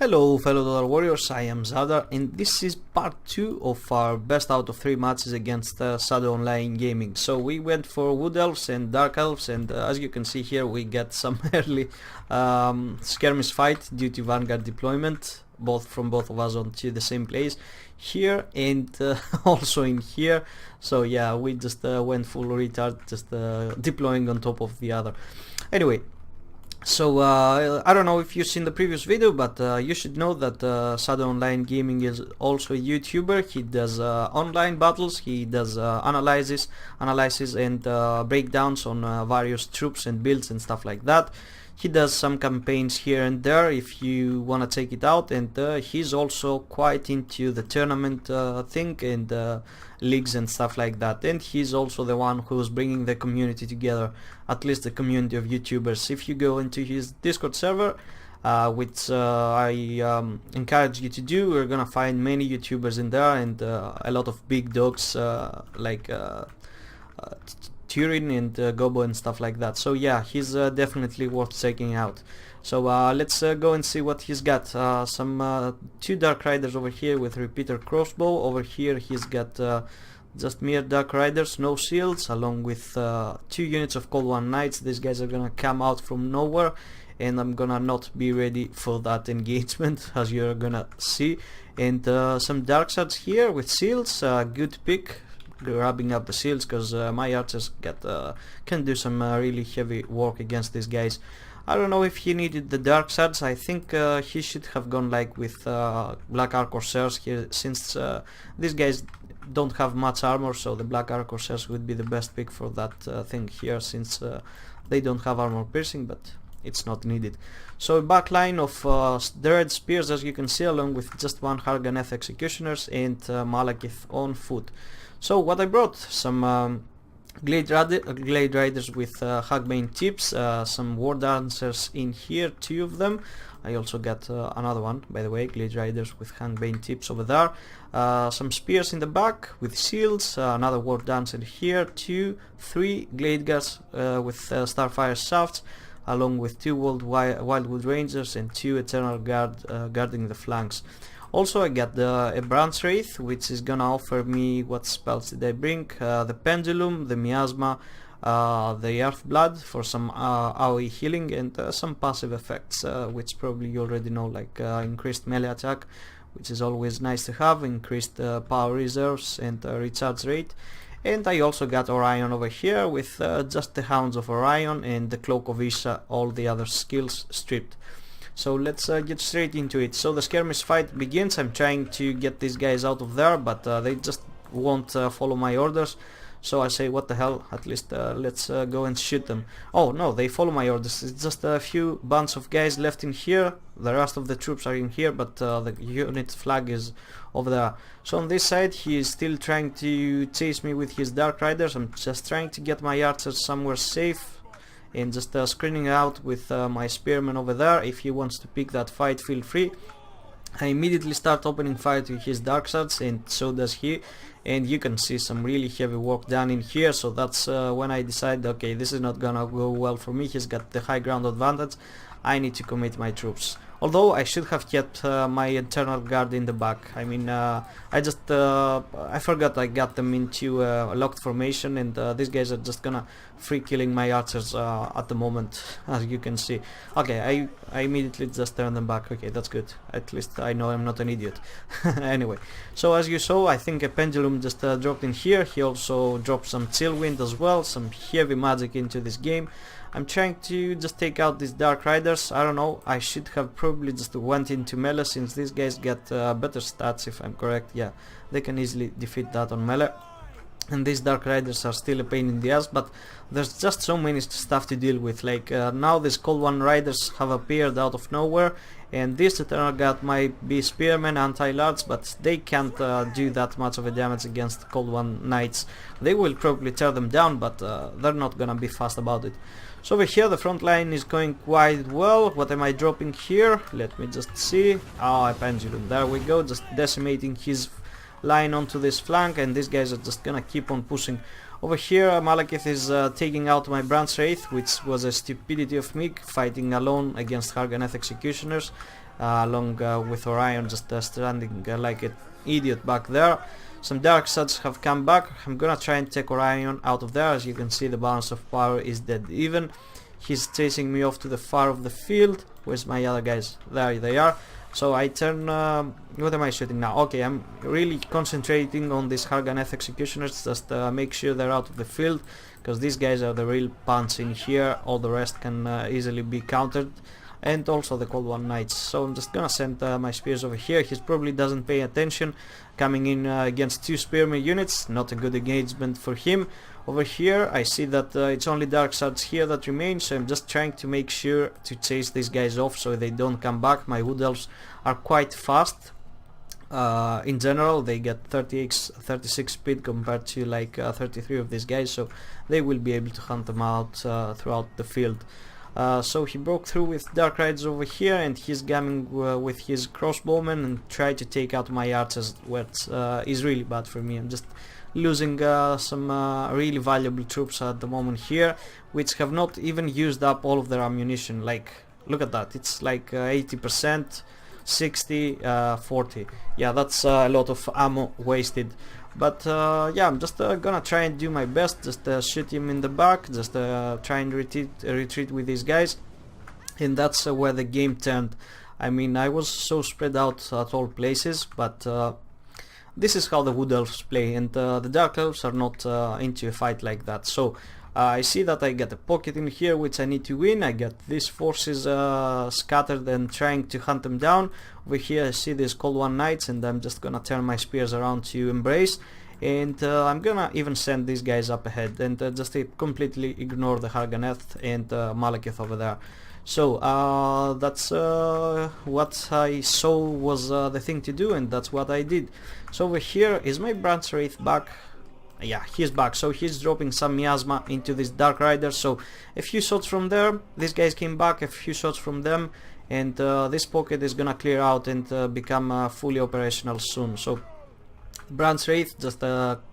Hello fellow Dollar Warriors, I am Zardar and this is part 2 of our best out of 3 matches against Shadow Online Gaming. So we went for Wood Elves and Dark Elves and as you can see here we get some early skirmish fight due to Vanguard deployment, both of us onto the same place here and also in here. So yeah, we just went full retard, just deploying on top of the other. Anyway, so I don't know if you've seen the previous video, but you should know that Shadow Online Gaming is also a YouTuber. He does online battles, he does analysis and breakdowns on various troops and builds and stuff like that. He does some campaigns here and there if you wanna check it out, and he's also quite into the tournament thing and leagues and stuff like that, and he's also the one who's bringing the community together, at least the community of YouTubers. If you go into his Discord server, which I encourage you to do, we're gonna find many YouTubers in there and a lot of big dogs like Turin and Gobo and stuff like that. So yeah, he's definitely worth checking out. So let's go and see what he's got. Some 2 Dark Riders over here with repeater crossbow. Over here he's got just mere Dark Riders, no shields, along with 2 units of Cold One Knights. These guys are gonna come out from nowhere and I'm gonna not be ready for that engagement, as you're gonna see. And some Dark Swords here with shields, good pick, grabbing up the shields, because my archers can do some really heavy work against these guys. I don't know if he needed the Dark Swords. I think he should have gone like with Black Arc Corsairs here, since these guys don't have much armor, so the Black Arc Corsairs would be the best pick for that thing here, since they don't have armor piercing, but it's not needed. So a back line of Dread Spears, as you can see, along with just 1 Harganeth Executioners and Malekith on foot. So what I brought, some Glade Riders with Hagbane tips, some War Dancers in here, 2 of them. I also got another one, by the way, Glade Riders with Hagbane tips over there. Some Spears in the back with shields, another War Dancer here, 2, 3 Glade Guards with Starfire shafts, along with 2 Wildwood Rangers and 2 Eternal Guard guarding the flanks. Also I got a Branch Wraith, which is gonna offer me, what spells did I bring? The Pendulum, the Miasma, the Earth Blood for some AoE healing, and some passive effects, which probably you already know, like increased melee attack, which is always nice to have, increased power reserves and recharge rate. And I also got Orion over here with just the Hounds of Orion and the Cloak of Isha, all the other skills stripped. So let's get straight into it. So the skirmish fight begins. I'm trying to get these guys out of there, but they just won't follow my orders. So I say, what the hell, at least let's go and shoot them. Oh no, they follow my orders. It's just a few bunch of guys left in here. The rest of the troops are in here, but the unit flag is over there. So on this side he is still trying to chase me with his Dark Riders. I'm just trying to get my archers somewhere safe and just screening out with my spearman over there. If he wants to pick that fight, feel free. I immediately start opening fire to his Dark Swords, and so does he, and you can see some really heavy work done in here. So that's when I decide, okay, this is not gonna go well for me. He's got the high ground advantage, I need to commit my troops. Although I should have kept my Eternal Guard in the back. I mean, I forgot I got them into a locked formation, and these guys are just gonna free killing my archers at the moment, as you can see. Okay, I immediately just turn them back. Okay, that's good. At least I know I'm not an idiot. Anyway, so as you saw, I think a Pendulum just dropped in here. He also dropped some Chill Wind as well, some heavy magic into this game. I'm trying to just take out these Dark Riders. I don't know, I should have probably just went into melee, since these guys get better stats, if I'm correct. Yeah, they can easily defeat that on melee. And these Dark Riders are still a pain in the ass, but there's just so many stuff to deal with. Like now these Cold One Riders have appeared out of nowhere, and this Eternal Guard might be Spearmen, anti-large, but they can't do that much of a damage against Cold One Knights. They will probably tear them down, but they're not gonna be fast about it. So over here the front line is going quite well. What am I dropping here? Let me just see. Oh, a Pendulum, there we go, just decimating his line onto this flank, and these guys are just gonna keep on pushing Over here Malekith is taking out my Branch Wraith, which was a stupidity of me, fighting alone against Harganeth Executioners, along with Orion just standing like an idiot back there. Some Dark Suds have come back. I'm gonna try and take Orion out of there. As you can see, the balance of power is dead even. He's chasing me off to the far of the field. Where's my other guys? There they are. So I turn... what am I shooting now? Okay, I'm really concentrating on these Harganeth Executioners, just make sure they're out of the field, because these guys are the real punch in here. All the rest can easily be countered, and also the Cold One Knights. So I'm just gonna send my spears over here. He probably doesn't pay attention, coming in against 2 spearmen units, not a good engagement for him. Over here I see that it's only Dark Suds here that remain, so I'm just trying to make sure to chase these guys off so they don't come back. My Wood Elves are quite fast. In general they get 36 speed compared to like 33 of these guys, so they will be able to hunt them out throughout the field. So he broke through with Dark Riders over here, and he's coming with his crossbowmen and try to take out my archers, which is really bad for me. I'm just losing some really valuable troops at the moment here, which have not even used up all of their ammunition. Like, look at that, it's like 80%, 60, 40. Yeah, that's a lot of ammo wasted. But yeah, I'm just gonna try and do my best, just shoot him in the back, just try and retreat with these guys. And that's where the game turned. I mean, I was so spread out at all places, but this is how the Wood Elves play, and the Dark Elves are not into a fight like that. So I see that I get a pocket in here which I need to win. I get these forces scattered and trying to hunt them down. Over here I see these Cold One Knights, and I'm just gonna turn my spears around to embrace, and I'm gonna even send these guys up ahead and just completely ignore the Harganeth and Malekith over there. So that's what I saw was the thing to do, and that's what I did. So over here is my Branch Wraith back. Yeah, he's back, so he's dropping some miasma into this Dark Rider. So a few shots from there, these guys came back, a few shots from them, and this pocket is gonna clear out and become fully operational soon. So Branch Wraith just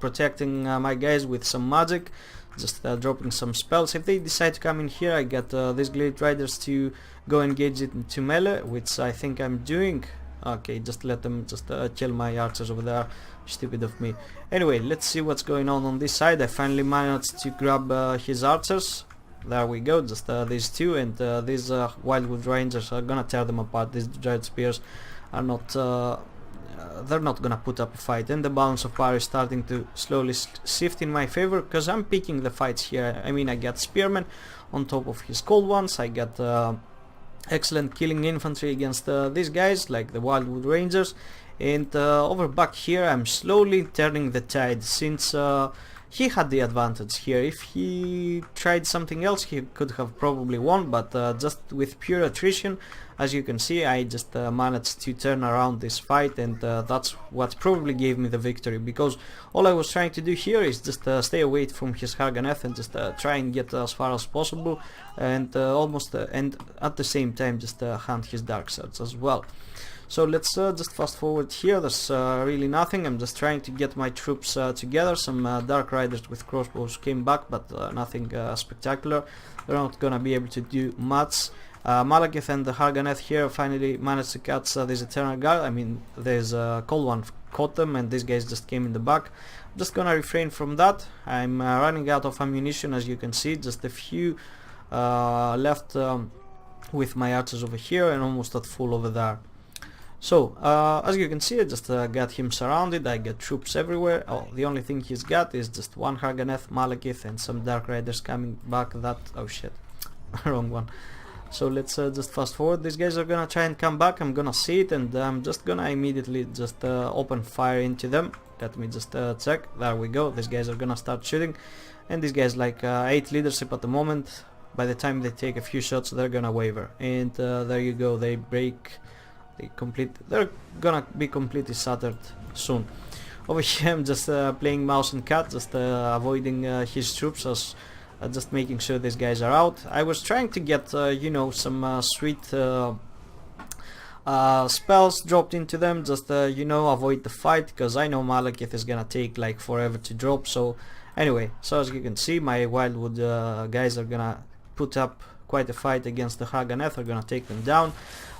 protecting my guys with some magic, just dropping some spells. If they decide to come in here, I get these Glade Riders to go engage it into melee, which I think I'm doing. Okay, just let them just kill my archers over there. Stupid of me. Anyway, let's see what's going on this side. I finally managed to grab his archers. There we go, just these two, and these Wildwood Rangers are gonna tear them apart. These Dread Spears are not they're not gonna put up a fight, and the balance of power is starting to slowly shift in my favor, because I'm picking the fights here. I mean, I got Spearmen on top of his Cold Ones, I got excellent killing infantry against these guys like the Wildwood Rangers, and over back here I'm slowly turning the tide, since he had the advantage here. If he tried something else he could have probably won, but just with pure attrition, as you can see, I just managed to turn around this fight, and that's what probably gave me the victory, because all I was trying to do here is just stay away from his Harganeth and just try and get as far as possible, and and at the same time just hunt his Dark Suds as well. So let's just fast forward here. There's really nothing. I'm just trying to get my troops together. Some Dark Riders with crossbows came back, but nothing spectacular. They're not gonna be able to do much. Malekith and the Harganeth here finally managed to catch this Eternal Guard. I mean, there's a Cold One caught them, and these guys just came in the back. I'm just gonna refrain from that. I'm running out of ammunition, as you can see. Just a few left with my archers over here, and almost at full over there. So, as you can see, I just got him surrounded. I get troops everywhere. Oh, the only thing he's got is just one Harganeth, Malekith, and some Dark Riders coming back. Oh shit, wrong one. So let's just fast forward. These guys are gonna try and come back. I'm gonna see it, and I'm just gonna immediately just open fire into them. Let me just check. There we go. These guys are gonna start shooting, and these guys like 8 leadership at the moment. By the time they take a few shots, they're gonna waver, and there you go. They break. They're gonna be completely shattered soon. Over here I'm just playing mouse and cat, just avoiding his troops, as just making sure these guys are out. I was trying to get you know, some sweet spells dropped into them, just you know, avoid the fight, because I know Malekith is gonna take like forever to drop. So Anyway, so as you can see, my Wildwood guys are gonna put up quite a fight against the Haganeth, are gonna take them down.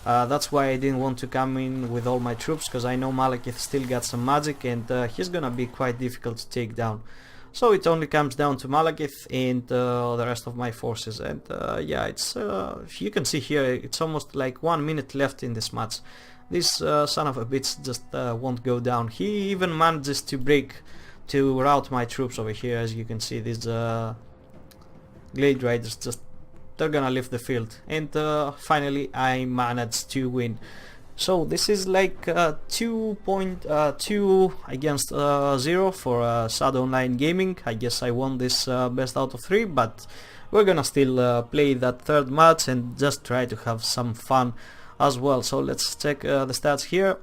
That's why I didn't want to come in with all my troops, because I know Malekith still got some magic, and he's gonna be quite difficult to take down. So it only comes down to Malekith and the rest of my forces, and yeah, it's you can see here, it's almost like 1 minute left in this match. This son of a bitch just won't go down. He even manages to rout my troops over here. As you can see, these Glade Riders they're gonna leave the field, and finally I managed to win. So this is like 2.2 against 0 for SAD Online Gaming. I guess I won this best out of 3, but we're gonna still play that third match and just try to have some fun as well. So let's check the stats here.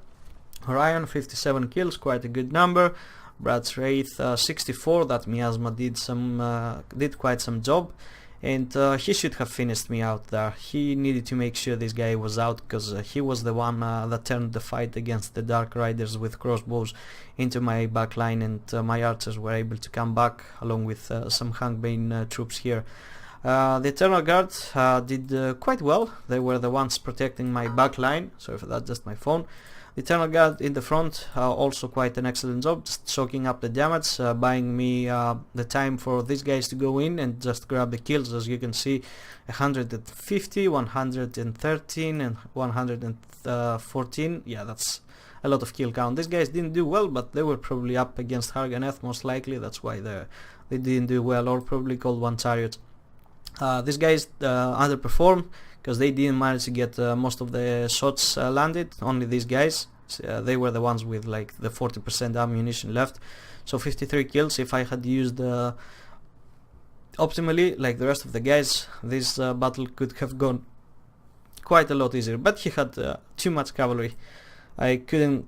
Orion 57 kills, quite a good number. Brad's Wraith 64, that Miasma did quite some job, and he should have finished me out there. He needed to make sure this guy was out, because he was the one that turned the fight against the Dark Riders with crossbows into my backline, and my archers were able to come back along with some Hangbane troops here. The Eternal Guard did quite well. They were the ones protecting my backline. Sorry for that, just my phone. The Eternal Guard in the front also quite an excellent job, just soaking up the damage, buying me the time for these guys to go in and just grab the kills. As you can see, 150, 113 and 114. Yeah, that's a lot of kill count. These guys didn't do well, but they were probably up against Harganeth most likely. That's why they didn't do well, or probably called one chariot. These guys underperformed, because they didn't manage to get most of the shots landed. Only these guys, they were the ones with like the 40% ammunition left. So 53 kills. If I had used optimally like the rest of the guys, this battle could have gone quite a lot easier, but he had too much cavalry. I couldn't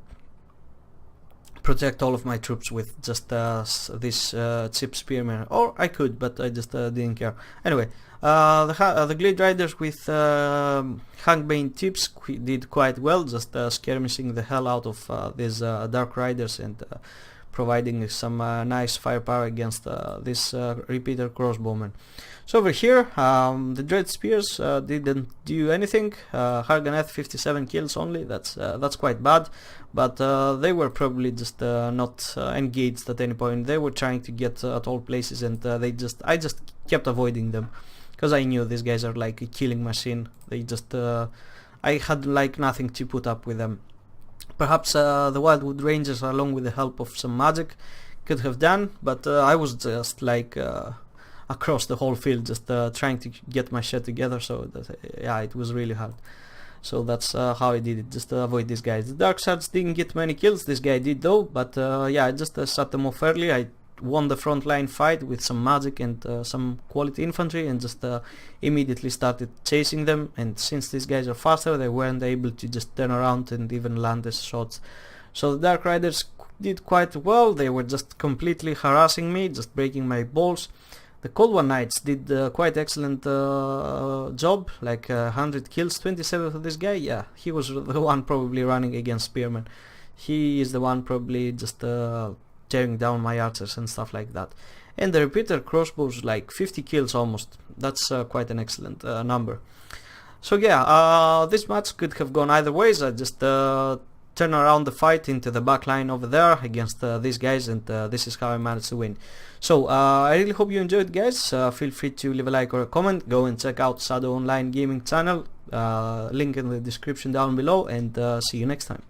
protect all of my troops with just this cheap spearmen, or I could, but I just didn't care. Anyway, the Glade Riders with Hangbane tips did quite well, just skirmishing the hell out of these Dark Riders and providing some nice firepower against this repeater crossbowmen. So over here, the Dread Spears didn't do anything. Harganeth 57 kills only. That's quite bad, but they were probably just not engaged at any point. They were trying to get at all places, and I just kept avoiding them, because I knew these guys are like a killing machine. They just I had like nothing to put up with them. Perhaps the Wildwood Rangers, along with the help of some magic, could have done, but I was just like across the whole field, just trying to get my shit together. So yeah, it was really hard. So that's how I did it, just to avoid these guys. The Dark Shards didn't get many kills. This guy did though, but yeah, I just shut them off early. I won the frontline fight with some magic and some quality infantry, and just immediately started chasing them. And since these guys are faster, they weren't able to just turn around and even land the shots. So the Dark Riders did quite well. They were just completely harassing me, just breaking my balls. The Cold One Knights did quite excellent job, like 100 kills, 27 for this guy. Yeah, he was the one probably running against spearmen. He is the one probably just tearing down my archers and stuff like that. And the repeater crossbows, like 50 kills almost. That's quite an excellent number. So yeah, this match could have gone either ways. I just turn around the fight into the back line over there against these guys, and this is how I managed to win. So I really hope you enjoyed, guys. Feel free to leave a like or a comment. Go and check out Shadow Online Gaming channel, link in the description down below, and see you next time.